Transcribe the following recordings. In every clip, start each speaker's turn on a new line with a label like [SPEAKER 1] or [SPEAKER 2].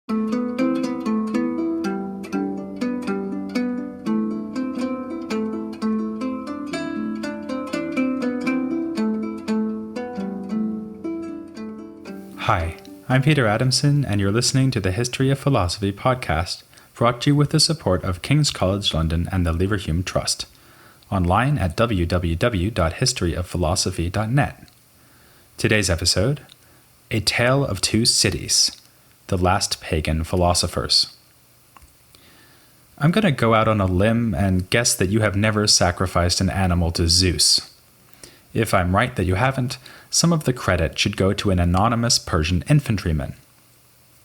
[SPEAKER 1] Hi, I'm Peter Adamson, and you're listening to the History of Philosophy podcast, brought to you with the support of King's College London and the Leverhulme Trust, online at www.historyofphilosophy.net. Today's episode, A Tale of Two Cities, the Last Pagan Philosophers. I'm going to go out on a limb and guess that you have never sacrificed an animal to Zeus. If I'm right that you haven't, some of the credit should go to an anonymous Persian infantryman.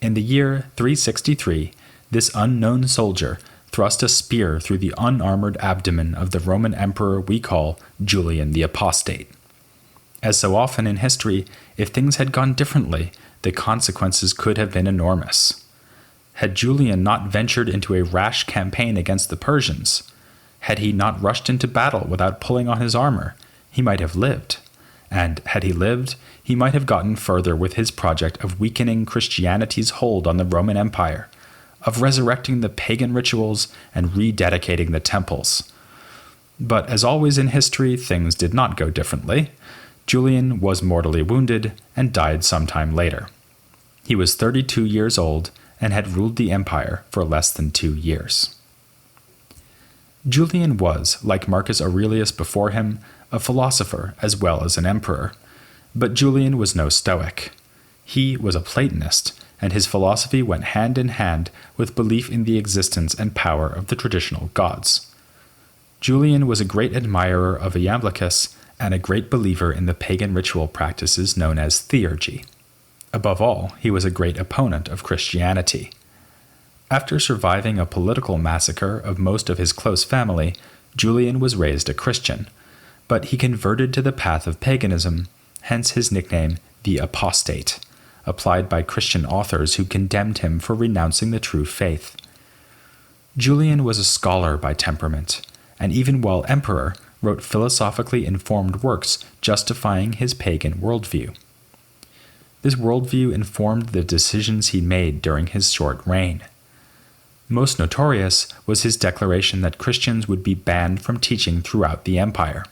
[SPEAKER 1] In the year 363, this unknown soldier thrust a spear through the unarmored abdomen of the Roman emperor we call Julian the Apostate. As so often in history, if things had gone differently, the consequences could have been enormous. Had Julian not ventured into a rash campaign against the Persians, had he not rushed into battle without pulling on his armor, he might have lived. And had he lived, he might have gotten further with his project of weakening Christianity's hold on the Roman Empire, of resurrecting the pagan rituals and rededicating the temples. But as always in history, things did not go differently. Julian was mortally wounded and died sometime later. He was 32 years old and had ruled the empire for less than 2 years. Julian was, like Marcus Aurelius before him, a philosopher as well as an emperor. But Julian was no Stoic. He was a Platonist, and his philosophy went hand in hand with belief in the existence and power of the traditional gods. Julian was a great admirer of Iamblichus and a great believer in the pagan ritual practices known as theurgy. Above all, he was a great opponent of Christianity. After surviving a political massacre of most of his close family, Julian was raised a Christian, but he converted to the path of paganism, hence his nickname, the Apostate, applied by Christian authors who condemned him for renouncing the true faith. Julian was a scholar by temperament, and even while emperor, wrote philosophically informed works justifying his pagan worldview. This worldview informed the decisions he made during his short reign. Most notorious was his declaration that Christians would be banned from teaching throughout the empire.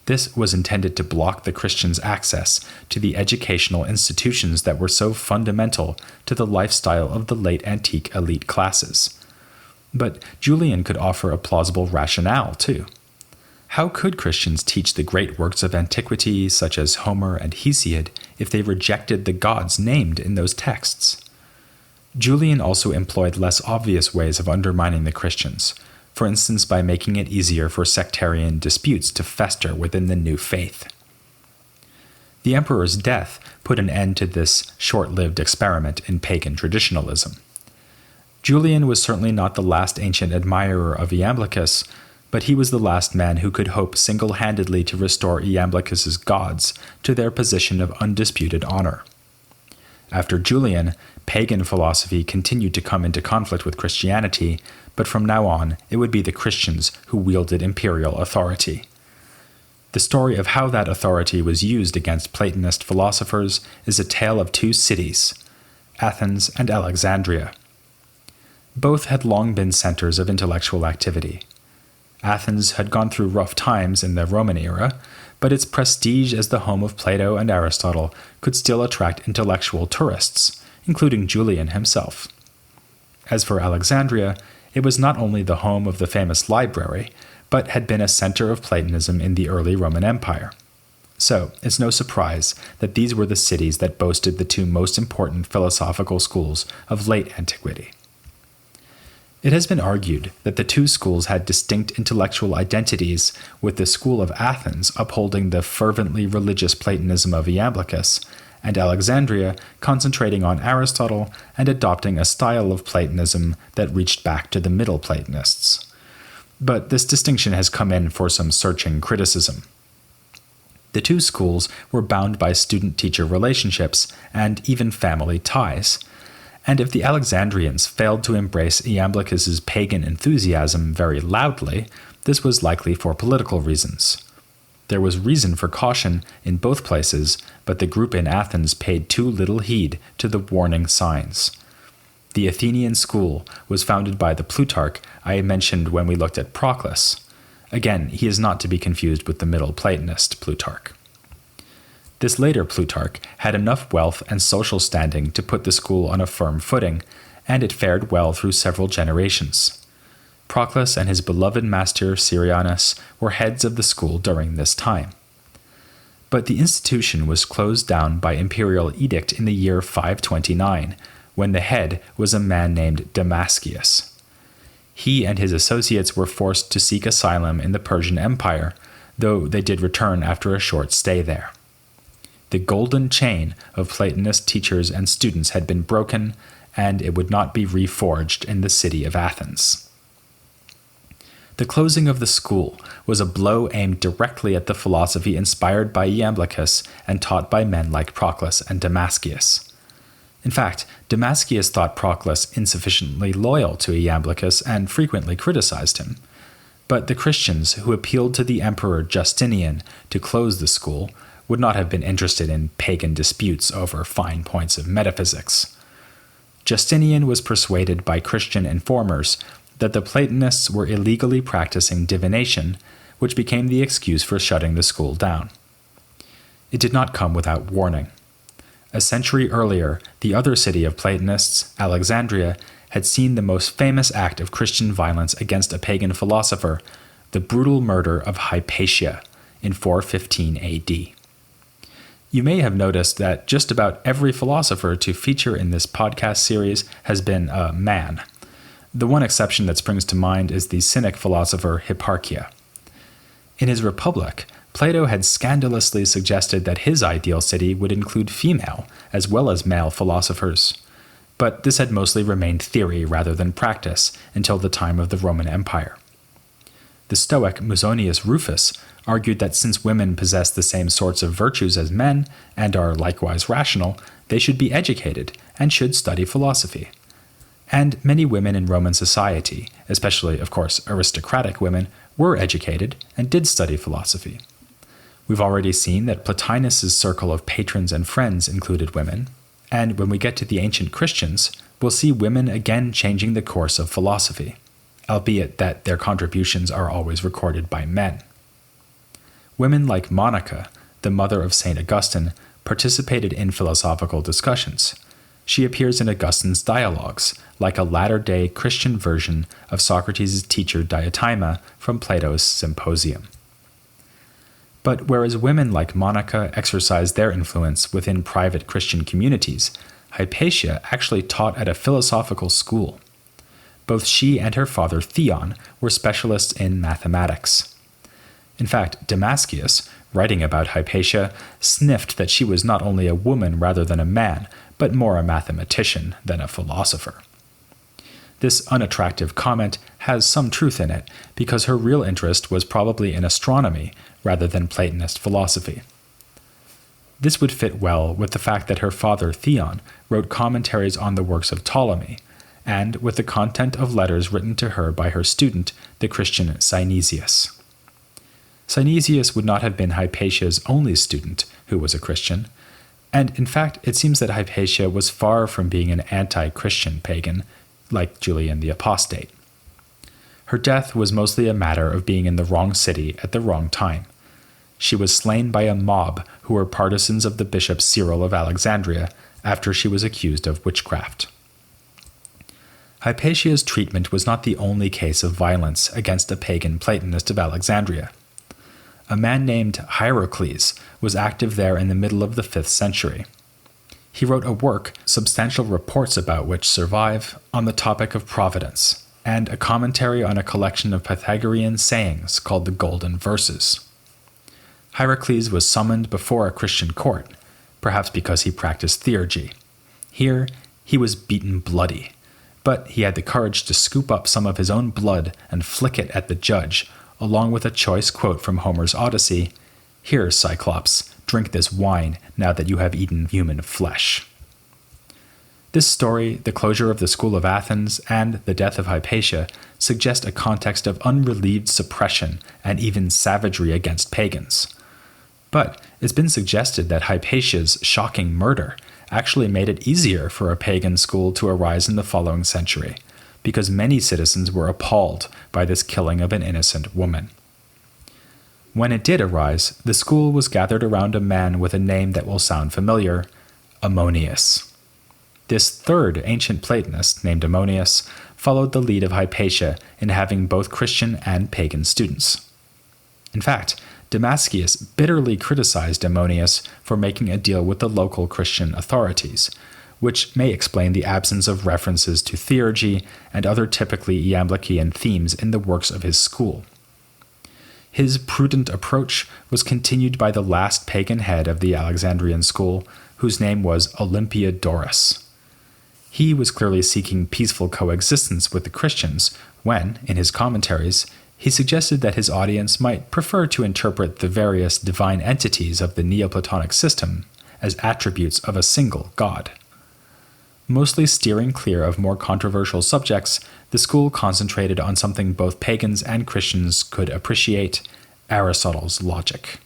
[SPEAKER 1] This was intended to block the Christians' access to the educational institutions that were so fundamental to the lifestyle of the late antique elite classes. But Julian could offer a plausible rationale, too. How could Christians teach the great works of antiquity, such as Homer and Hesiod, if they rejected the gods named in those texts? Julian also employed less obvious ways of undermining the Christians, for instance by making it easier for sectarian disputes to fester within the new faith. The emperor's death put an end to this short-lived experiment in pagan traditionalism. Julian was certainly not the last ancient admirer of Iamblichus, but he was the last man who could hope single-handedly to restore Iamblichus's gods to their position of undisputed honor. After Julian, pagan philosophy continued to come into conflict with Christianity, but from now on, it would be the Christians who wielded imperial authority. The story of how that authority was used against Platonist philosophers is a tale of two cities, Athens and Alexandria. Both had long been centers of intellectual activity. Athens had gone through rough times in the Roman era, but its prestige as the home of Plato and Aristotle could still attract intellectual tourists, including Julian himself. As for Alexandria, it was not only the home of the famous library, but had been a center of Platonism in the early Roman Empire. So, it's no surprise that these were the cities that boasted the two most important philosophical schools of late antiquity. It has been argued that the two schools had distinct intellectual identities, with the school of Athens upholding the fervently religious Platonism of Iamblichus, and Alexandria concentrating on Aristotle and adopting a style of Platonism that reached back to the Middle Platonists. But this distinction has come in for some searching criticism. The two schools were bound by student-teacher relationships and even family ties, and if the Alexandrians failed to embrace Iamblichus's pagan enthusiasm very loudly, this was likely for political reasons. There was reason for caution in both places, but the group in Athens paid too little heed to the warning signs. The Athenian school was founded by the Plutarch I mentioned when we looked at Proclus. Again, he is not to be confused with the Middle Platonist Plutarch. This later Plutarch had enough wealth and social standing to put the school on a firm footing, and it fared well through several generations. Proclus and his beloved master Syrianus were heads of the school during this time. But the institution was closed down by imperial edict in the year 529, when the head was a man named Damascius. He and his associates were forced to seek asylum in the Persian Empire, though they did return after a short stay there. The golden chain of Platonist teachers and students had been broken, and it would not be reforged in the city of Athens. The closing of the school was a blow aimed directly at the philosophy inspired by Iamblichus and taught by men like Proclus and Damascius. In fact, Damascius thought Proclus insufficiently loyal to Iamblichus and frequently criticized him. But the Christians who appealed to the emperor Justinian to close the school would not have been interested in pagan disputes over fine points of metaphysics. Justinian was persuaded by Christian informers that the Platonists were illegally practicing divination, which became the excuse for shutting the school down. It did not come without warning. A century earlier, the other city of Platonists, Alexandria, had seen the most famous act of Christian violence against a pagan philosopher, the brutal murder of Hypatia, in 415 AD. You may have noticed that just about every philosopher to feature in this podcast series has been a man. The one exception that springs to mind is the Cynic philosopher Hipparchia. In his Republic, Plato had scandalously suggested that his ideal city would include female as well as male philosophers. But this had mostly remained theory rather than practice until the time of the Roman Empire. The Stoic Musonius Rufus argued that since women possess the same sorts of virtues as men and are likewise rational, they should be educated and should study philosophy. And many women in Roman society, especially, of course, aristocratic women, were educated and did study philosophy. We've already seen that Plotinus's circle of patrons and friends included women, and when we get to the ancient Christians, we'll see women again changing the course of philosophy, albeit that their contributions are always recorded by men. Women like Monica, the mother of St. Augustine, participated in philosophical discussions. She appears in Augustine's dialogues, like a latter-day Christian version of Socrates' teacher Diotima from Plato's Symposium. But whereas women like Monica exercised their influence within private Christian communities, Hypatia actually taught at a philosophical school. Both she and her father Theon were specialists in mathematics. In fact, Damascius, writing about Hypatia, sniffed that she was not only a woman rather than a man, but more a mathematician than a philosopher. This unattractive comment has some truth in it, because her real interest was probably in astronomy rather than Platonist philosophy. This would fit well with the fact that her father Theon wrote commentaries on the works of Ptolemy, and with the content of letters written to her by her student, the Christian Synesius. Synesius would not have been Hypatia's only student who was a Christian, and in fact it seems that Hypatia was far from being an anti-Christian pagan, like Julian the Apostate. Her death was mostly a matter of being in the wrong city at the wrong time. She was slain by a mob who were partisans of the bishop Cyril of Alexandria after she was accused of witchcraft. Hypatia's treatment was not the only case of violence against a pagan Platonist of Alexandria. A man named Hierocles was active there in the middle of the 5th century. He wrote a work, substantial reports about which survive, on the topic of providence, and a commentary on a collection of Pythagorean sayings called the Golden Verses. Hierocles was summoned before a Christian court, perhaps because he practiced theurgy. Here, he was beaten bloody, but he had the courage to scoop up some of his own blood and flick it at the judge, along with a choice quote from Homer's Odyssey, "Here, Cyclops, drink this wine now that you have eaten human flesh." This story, the closure of the school of Athens, and the death of Hypatia suggest a context of unrelieved suppression and even savagery against pagans. But it's been suggested that Hypatia's shocking murder actually made it easier for a pagan school to arise in the following century, because many citizens were appalled by this killing of an innocent woman. When it did arise, the school was gathered around a man with a name that will sound familiar, Ammonius. This third ancient Platonist, named Ammonius, followed the lead of Hypatia in having both Christian and pagan students. In fact, Damascius bitterly criticized Ammonius for making a deal with the local Christian authorities, which may explain the absence of references to theurgy and other typically Iamblichian themes in the works of his school. His prudent approach was continued by the last pagan head of the Alexandrian school, whose name was Olympiodorus. He was clearly seeking peaceful coexistence with the Christians when, in his commentaries, he suggested that his audience might prefer to interpret the various divine entities of the Neoplatonic system as attributes of a single god. Mostly steering clear of more controversial subjects, the school concentrated on something both pagans and Christians could appreciate: Aristotle's logic.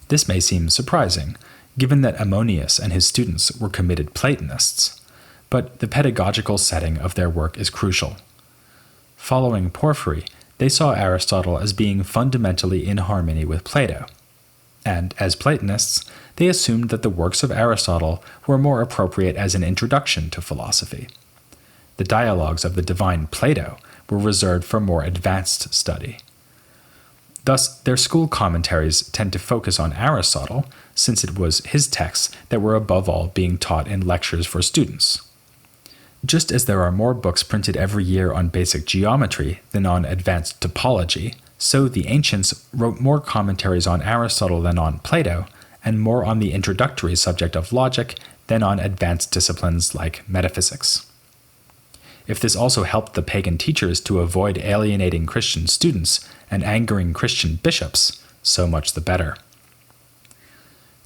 [SPEAKER 1] This may seem surprising, given that Ammonius and his students were committed Platonists, but the pedagogical setting of their work is crucial. Following Porphyry, they saw Aristotle as being fundamentally in harmony with Plato, and as Platonists, they assumed that the works of Aristotle were more appropriate as an introduction to philosophy. The dialogues of the divine Plato were reserved for more advanced study. Thus, their school commentaries tend to focus on Aristotle, since it was his texts that were above all being taught in lectures for students. Just as there are more books printed every year on basic geometry than on advanced topology, so the ancients wrote more commentaries on Aristotle than on Plato, and more on the introductory subject of logic than on advanced disciplines like metaphysics. If this also helped the pagan teachers to avoid alienating Christian students and angering Christian bishops, so much the better.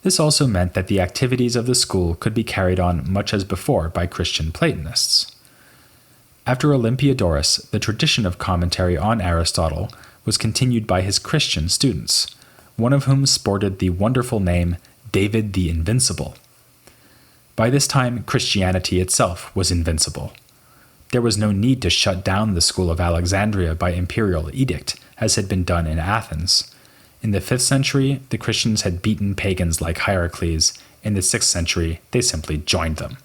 [SPEAKER 1] This also meant that the activities of the school could be carried on much as before by Christian Platonists. After Olympiodorus, the tradition of commentary on Aristotle was continued by his Christian students, one of whom sported the wonderful name David the Invincible. By this time, Christianity itself was invincible. There was no need to shut down the school of Alexandria by imperial edict, as had been done in Athens. In the 5th century, the Christians had beaten pagans like Hierocles. In the 6th century, they simply joined them.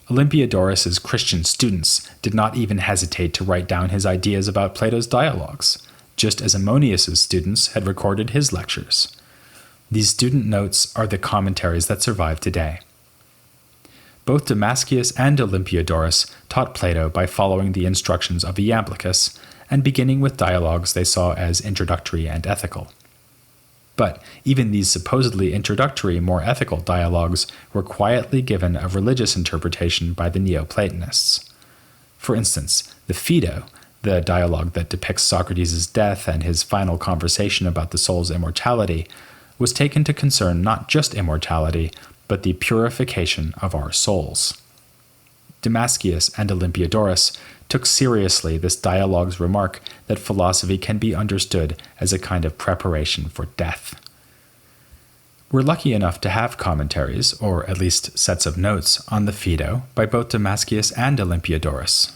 [SPEAKER 1] Olympiodorus's Christian students did not even hesitate to write down his ideas about Plato's dialogues, just as Ammonius's students had recorded his lectures. These student notes are the commentaries that survive today. Both Damascius and Olympiodorus taught Plato by following the instructions of Iamblichus, and beginning with dialogues they saw as introductory and ethical. But even these supposedly introductory, more ethical dialogues were quietly given a religious interpretation by the Neoplatonists. For instance, the Phaedo, the dialogue that depicts Socrates' death and his final conversation about the soul's immortality, was taken to concern not just immortality, but the purification of our souls. Damascius and Olympiodorus took seriously this dialogue's remark that philosophy can be understood as a kind of preparation for death. We're lucky enough to have commentaries, or at least sets of notes, on the Phaedo by both Damascius and Olympiodorus.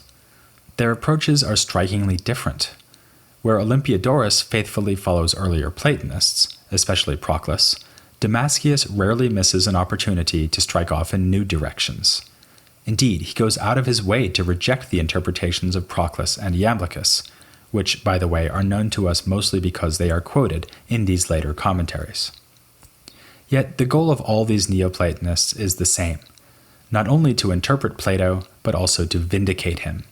[SPEAKER 1] Their approaches are strikingly different. Where Olympiodorus faithfully follows earlier Platonists, especially Proclus, Damascius rarely misses an opportunity to strike off in new directions. Indeed, he goes out of his way to reject the interpretations of Proclus and Iamblichus, which, by the way, are known to us mostly because they are quoted in these later commentaries. Yet the goal of all these Neoplatonists is the same, not only to interpret Plato, but also to vindicate him.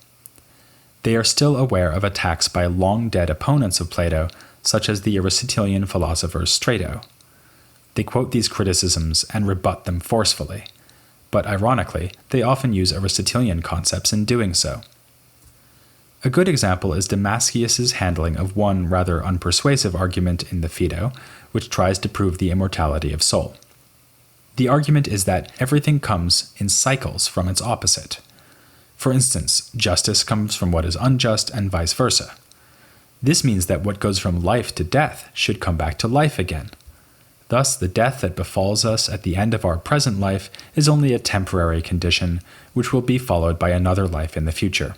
[SPEAKER 1] They are still aware of attacks by long-dead opponents of Plato, such as the Aristotelian philosopher Strato. They quote these criticisms and rebut them forcefully, but ironically, they often use Aristotelian concepts in doing so. A good example is Damascius's handling of one rather unpersuasive argument in the Phaedo, which tries to prove the immortality of soul. The argument is that everything comes in cycles from its opposite. For instance, justice comes from what is unjust and vice versa. This means that what goes from life to death should come back to life again. Thus, the death that befalls us at the end of our present life is only a temporary condition, which will be followed by another life in the future.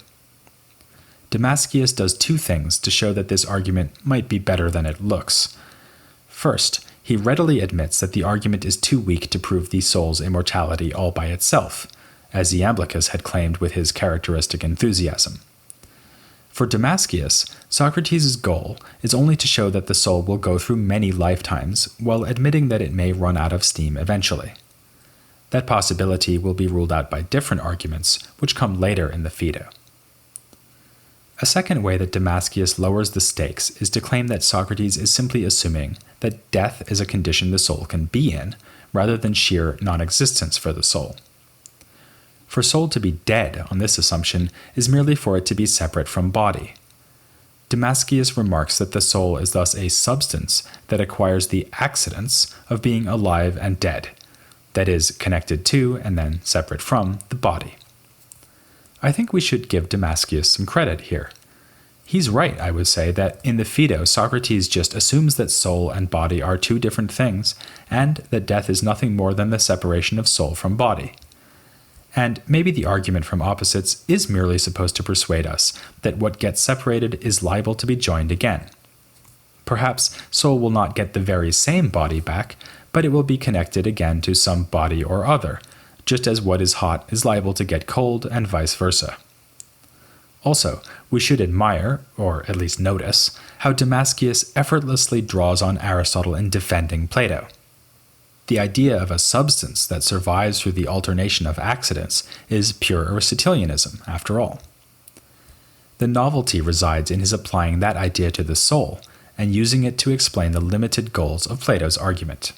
[SPEAKER 1] Damascius does two things to show that this argument might be better than it looks. First, he readily admits that the argument is too weak to prove the soul's immortality all by itself, as Iamblichus had claimed with his characteristic enthusiasm. For Damascius, Socrates' goal is only to show that the soul will go through many lifetimes, while admitting that it may run out of steam eventually. That possibility will be ruled out by different arguments, which come later in the Phaedo. A second way that Damascius lowers the stakes is to claim that Socrates is simply assuming that death is a condition the soul can be in, rather than sheer non-existence for the soul. For soul to be dead on this assumption is merely for it to be separate from body. Damascius remarks that the soul is thus a substance that acquires the accidents of being alive and dead, that is, connected to and then separate from the body. I think we should give Damascius some credit here. He's right, I would say, that in the Phaedo, Socrates just assumes that soul and body are two different things, and that death is nothing more than the separation of soul from body. And maybe the argument from opposites is merely supposed to persuade us that what gets separated is liable to be joined again. Perhaps soul will not get the very same body back, but it will be connected again to some body or other, just as what is hot is liable to get cold and vice versa. Also, we should admire, or at least notice, how Damascius effortlessly draws on Aristotle in defending Plato. The idea of a substance that survives through the alternation of accidents is pure Aristotelianism, after all. The novelty resides in his applying that idea to the soul and using it to explain the limited goals of Plato's argument.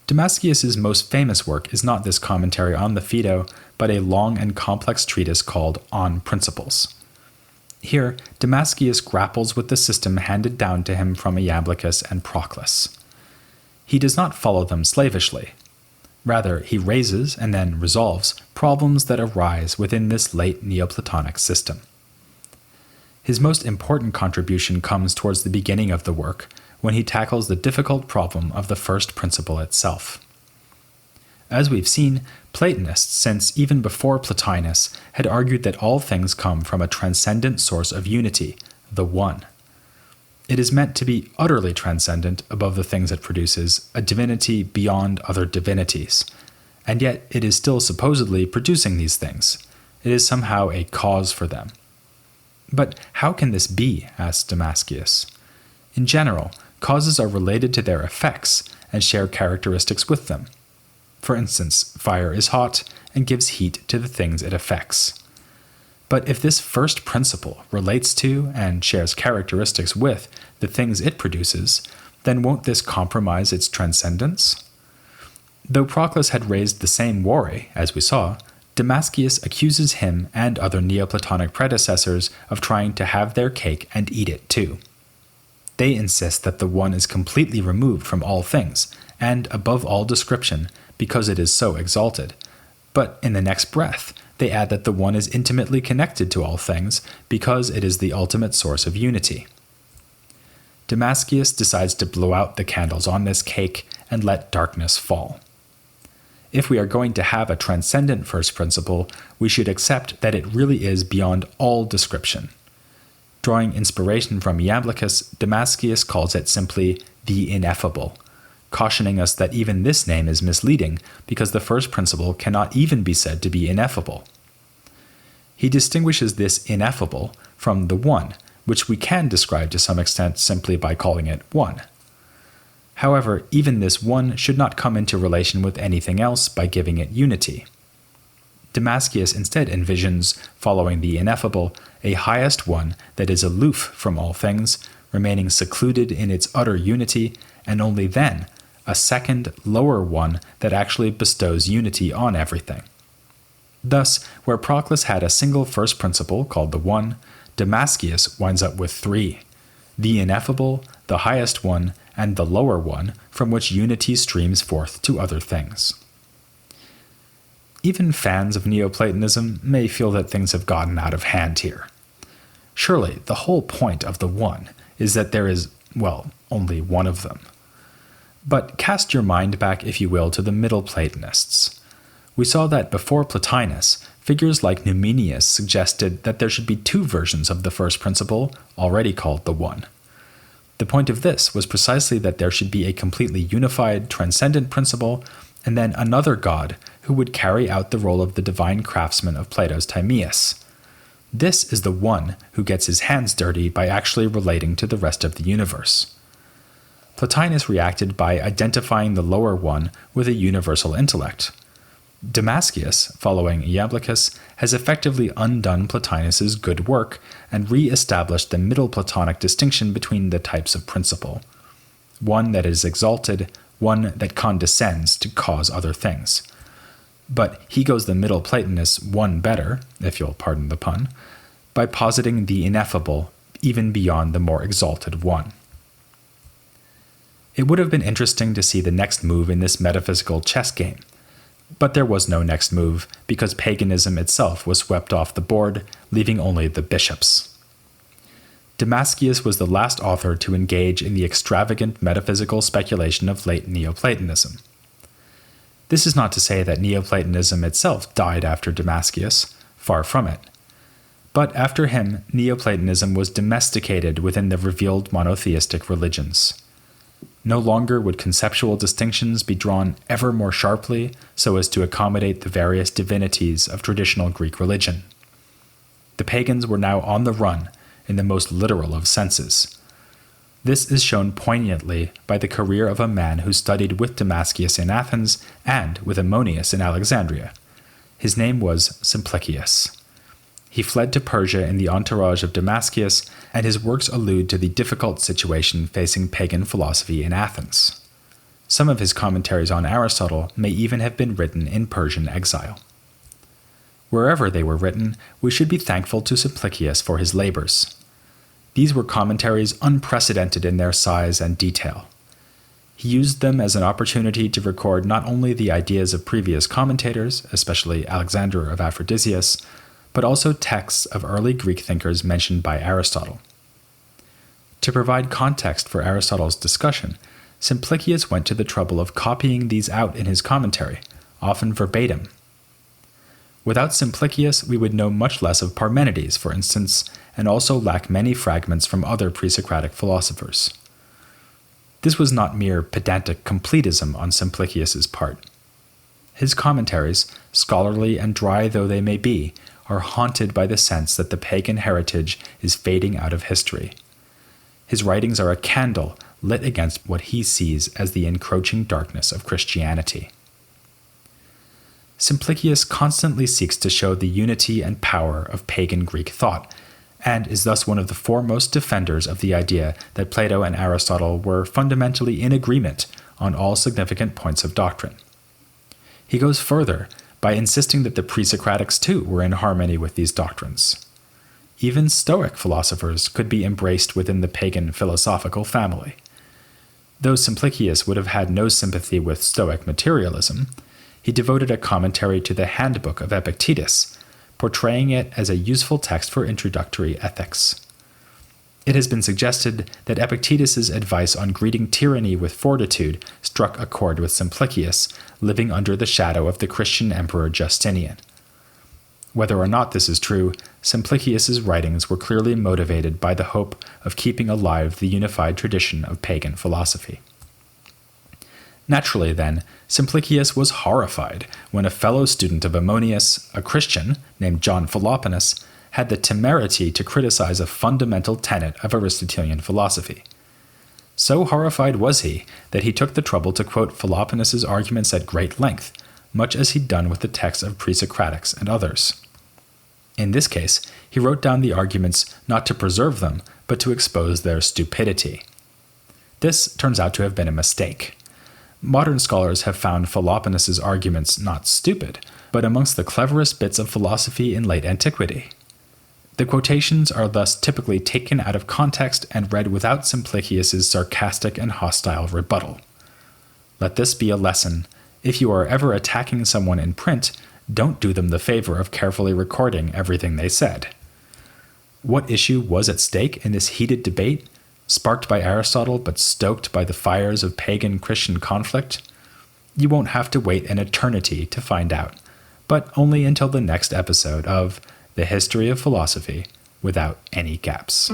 [SPEAKER 1] Damascius's most famous work is not this commentary on the Phaedo, but a long and complex treatise called On Principles. Here, Damascius grapples with the system handed down to him from Iamblichus and Proclus. He does not follow them slavishly. Rather, he raises and then resolves problems that arise within this late Neoplatonic system. His most important contribution comes towards the beginning of the work, when he tackles the difficult problem of the first principle itself. As we've seen, Platonists, since even before Plotinus, had argued that all things come from a transcendent source of unity, the One. It is meant to be utterly transcendent above the things it produces, a divinity beyond other divinities, and yet it is still supposedly producing these things. It is somehow a cause for them. But how can this be? Asks Damascius. In general, causes are related to their effects and share characteristics with them. For instance, fire is hot and gives heat to the things it affects. But if this first principle relates to and shares characteristics with the things it produces, then won't this compromise its transcendence? Though Proclus had raised the same worry, as we saw, Damascius accuses him and other Neoplatonic predecessors of trying to have their cake and eat it too. They insist that the One is completely removed from all things, and above all description, because it is so exalted. But in the next breath, they add that the One is intimately connected to all things, because it is the ultimate source of unity. Damascius decides to blow out the candles on this cake and let darkness fall. If we are going to have a transcendent first principle, we should accept that it really is beyond all description. Drawing inspiration from Iamblichus, Damascius calls it simply the ineffable, cautioning us that even this name is misleading because the first principle cannot even be said to be ineffable. He distinguishes this ineffable from the One, which we can describe to some extent simply by calling it One. However, even this One should not come into relation with anything else by giving it unity. Damascius instead envisions, following the ineffable, a highest One that is aloof from all things, remaining secluded in its utter unity, and only then a second, lower One that actually bestows unity on everything. Thus, where Proclus had a single first principle called the One, Damascius winds up with three: the ineffable, the highest One, and the lower One from which unity streams forth to other things. Even fans of Neoplatonism may feel that things have gotten out of hand here. Surely, the whole point of the One is that there is, well, only one of them. But cast your mind back, if you will, to the Middle Platonists. We saw that before Plotinus, figures like Numenius suggested that there should be two versions of the first principle, already called the One. The point of this was precisely that there should be a completely unified, transcendent principle, and then another god who would carry out the role of the divine craftsman of Plato's Timaeus. This is the one who gets his hands dirty by actually relating to the rest of the universe. Plotinus reacted by identifying the lower one with a universal intellect. Damascius, following Iamblichus, has effectively undone Plotinus's good work and re-established the Middle Platonic distinction between the types of principle. One that is exalted, one that condescends to cause other things. But he goes the Middle Platonists one better, if you'll pardon the pun, by positing the ineffable even beyond the more exalted one. It would have been interesting to see the next move in this metaphysical chess game. But there was no next move, because paganism itself was swept off the board, leaving only the bishops. Damascius was the last author to engage in the extravagant metaphysical speculation of late Neoplatonism. This is not to say that Neoplatonism itself died after Damascius, far from it. But after him, Neoplatonism was domesticated within the revealed monotheistic religions. No longer would conceptual distinctions be drawn ever more sharply so as to accommodate the various divinities of traditional Greek religion. The pagans were now on the run in the most literal of senses. This is shown poignantly by the career of a man who studied with Damascius in Athens and with Ammonius in Alexandria. His name was Simplicius. He fled to Persia in the entourage of Damascius, and his works allude to the difficult situation facing pagan philosophy in Athens. Some of his commentaries on Aristotle may even have been written in Persian exile. Wherever they were written, we should be thankful to Simplicius for his labors. These were commentaries unprecedented in their size and detail. He used them as an opportunity to record not only the ideas of previous commentators, especially Alexander of Aphrodisias, but also texts of early Greek thinkers mentioned by Aristotle. To provide context for Aristotle's discussion, Simplicius went to the trouble of copying these out in his commentary, often verbatim. Without Simplicius, we would know much less of Parmenides, for instance, and also lack many fragments from other pre-Socratic philosophers. This was not mere pedantic completism on Simplicius's part. His commentaries, scholarly and dry though they may be, are haunted by the sense that the pagan heritage is fading out of history. His writings are a candle lit against what he sees as the encroaching darkness of Christianity. Simplicius constantly seeks to show the unity and power of pagan Greek thought, and is thus one of the foremost defenders of the idea that Plato and Aristotle were fundamentally in agreement on all significant points of doctrine. He goes further by insisting that the pre-Socratics too were in harmony with these doctrines. Even Stoic philosophers could be embraced within the pagan philosophical family. Though Simplicius would have had no sympathy with Stoic materialism, he devoted a commentary to the Handbook of Epictetus, portraying it as a useful text for introductory ethics. It has been suggested that Epictetus's advice on greeting tyranny with fortitude struck a chord with Simplicius, living under the shadow of the Christian emperor Justinian. Whether or not this is true, Simplicius's writings were clearly motivated by the hope of keeping alive the unified tradition of pagan philosophy. Naturally, then, Simplicius was horrified when a fellow student of Ammonius, a Christian named John Philoponus, had the temerity to criticize a fundamental tenet of Aristotelian philosophy. So horrified was he that he took the trouble to quote Philoponus's arguments at great length, much as he'd done with the texts of pre-Socratics and others. In this case, he wrote down the arguments not to preserve them, but to expose their stupidity. This turns out to have been a mistake. Modern scholars have found Philoponus's arguments not stupid, but amongst the cleverest bits of philosophy in late antiquity. The quotations are thus typically taken out of context and read without Simplicius's sarcastic and hostile rebuttal. Let this be a lesson. If you are ever attacking someone in print, don't do them the favor of carefully recording everything they said. What issue was at stake in this heated debate? sparked by Aristotle but stoked by the fires of pagan Christian conflict? You won't have to wait an eternity to find out, but only until the next episode of The History of Philosophy Without Any Gaps.